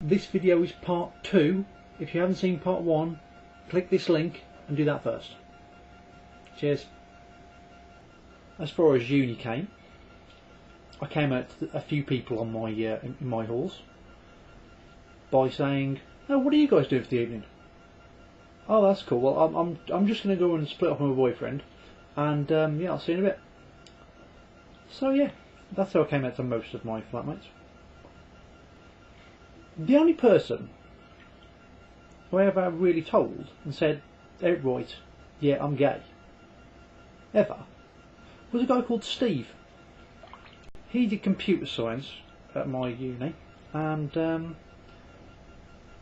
this video is part 2. If you haven't seen part 1, click this link and do that first. Cheers. As far as uni came, I came out to a few people on my in my halls by saying, "Oh, what are you guys doing for the evening?" "Oh, that's cool. Well, I'm just going to go and split up with my boyfriend, and yeah, I'll see you in a bit." So yeah, that's how I came out to most of my flatmates. The only person who I ever really told and said outright, "Yeah, I'm gay," ever, was a guy called Steve. He did computer science at my uni, and I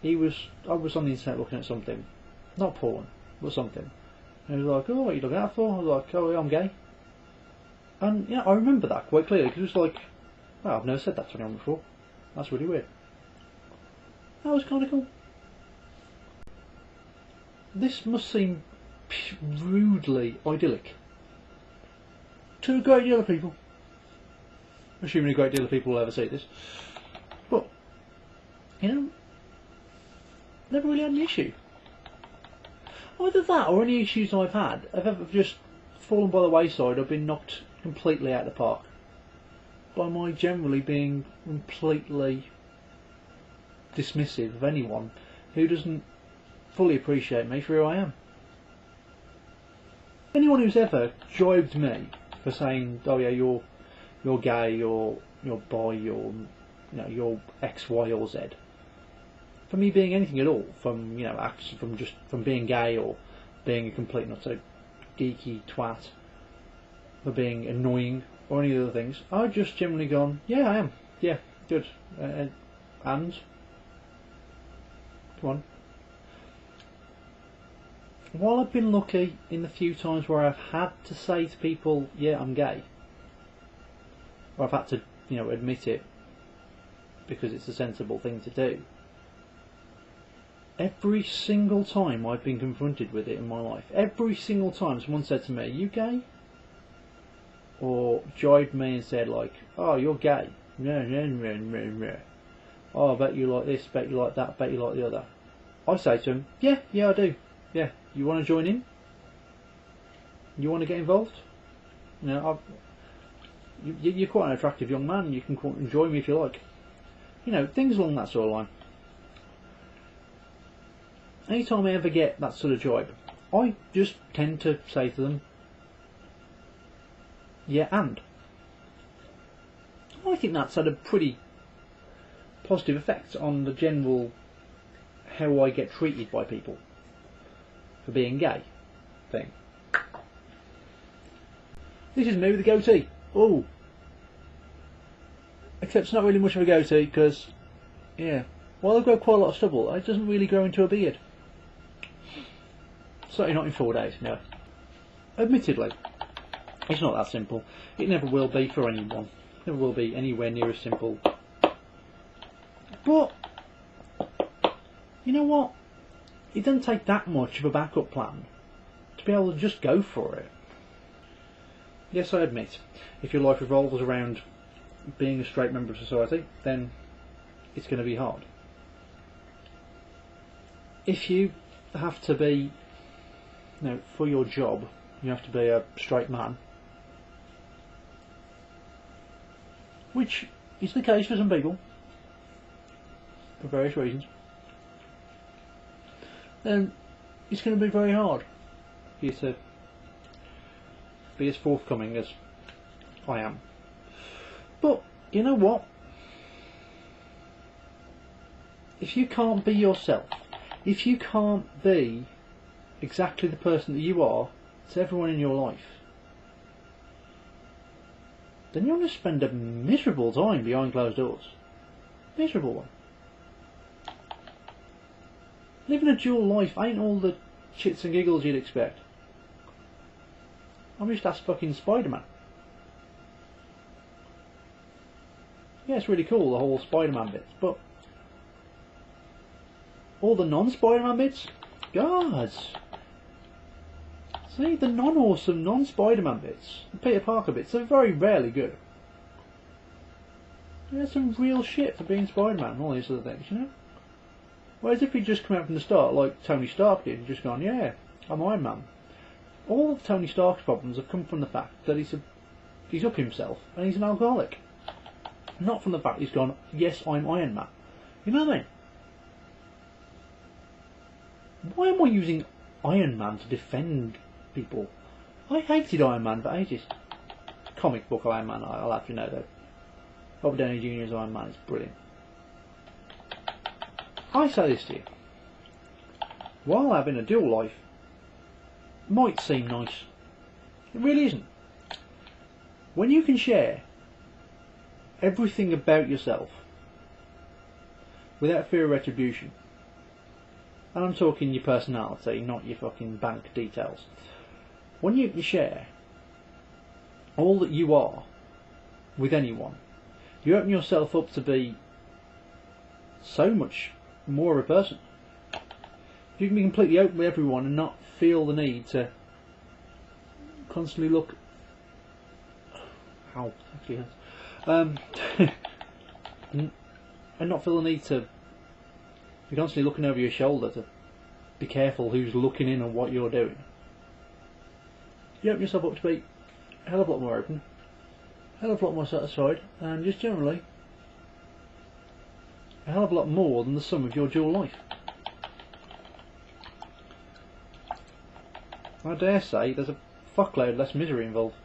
was on the internet looking at something, not porn, but something. And he was like, "Oh, what are you looking at for?" I was like, "Oh, yeah, I'm gay." And yeah, I remember that quite clearly, because it was like, well, I've never said that to anyone before. That's really weird. That was kind of cool. This must seem rudely idyllic to a great deal of people, assuming a great deal of people will ever see this. But, you know, never really had an issue. Either that or any issues I've had have ever just fallen by the wayside or been knocked completely out of the park by my generally being completely dismissive of anyone who doesn't fully appreciate me for who I am. Anyone who's ever jibed me for saying, "Oh yeah, you're gay, you're bi, you're X, Y or Z," for me being anything at all, from from being gay or being a complete not so geeky twat, for being annoying or any other things, I've just generally gone, "Yeah, I am. Yeah, good." And come on. While I've been lucky in the few times where I've had to say to people, "Yeah, I'm gay," or I've had to, admit it because it's a sensible thing to do, every single time I've been confronted with it in my life, every single time someone said to me, "Are you gay?" or jibed me and said like, "Oh, you're gay. Oh, I bet you like this, bet you like that, bet you like the other," I say to them, yeah, I do. Yeah, you want to join in? You want to get involved? You're quite an attractive young man. You can join me if you like. Things along that sort of line. Anytime I ever get that sort of jibe, I just tend to say to them, "Yeah, and." I think that's had a pretty positive effect on the general how I get treated by people for being gay thing. This is me with a goatee. Oh, except it's not really much of a goatee because, yeah, while I've got quite a lot of stubble, it doesn't really grow into a beard. Certainly not in 4 days, no. Admittedly, it's not that simple. It never will be for anyone. It never will be anywhere near as simple. But, you know what? It doesn't take that much of a backup plan to be able to just go for it. Yes, I admit, if your life revolves around being a straight member of society, then it's going to be hard. If you have to be, for your job, you have to be a straight man, which is the case for some people, for various reasons, then it's going to be very hard for you to be as forthcoming as I am. But you know what? If you can't be yourself, if you can't be exactly the person that you are to everyone in your life, then you're going to spend a miserable time behind closed doors. Miserable one. Living a dual life ain't all the chits and giggles you'd expect. I'm just asked fucking Spider-Man. Yeah, it's really cool, the whole Spider-Man bits, but all the non-Spider-Man bits? Gods! See, the non-awesome, non-Spider-Man bits, the Peter Parker bits, are very rarely good. There's some real shit for being Spider-Man and all these other things, Whereas if he'd just come out from the start like Tony Stark did and just gone, yeah, I'm Iron Man, all of Tony Stark's problems have come from the fact that he's up himself and he's an alcoholic. Not from the fact he's gone, yes, I'm Iron Man. You know what I mean? Why am I using Iron Man to defend people? I hated Iron Man for ages. Comic book Iron Man, I'll have to know though. Robert Downey Jr.'s Iron Man is brilliant. I say this to you. While having a dual life might seem nice, it really isn't. When you can share everything about yourself without fear of retribution, and I'm talking your personality, not your fucking bank details. When you can share all that you are with anyone, you open yourself up to be so much more of a person. If you can be completely open with everyone and not feel the need to constantly look... Ow, actually hurts. And not feel the need to be constantly looking over your shoulder to be careful who's looking in on what you're doing. You open yourself up to be a hell of a lot more open, a hell of a lot more satisfied, and just generally a hell of a lot more than the sum of your dual life. I dare say there's a fuckload less misery involved.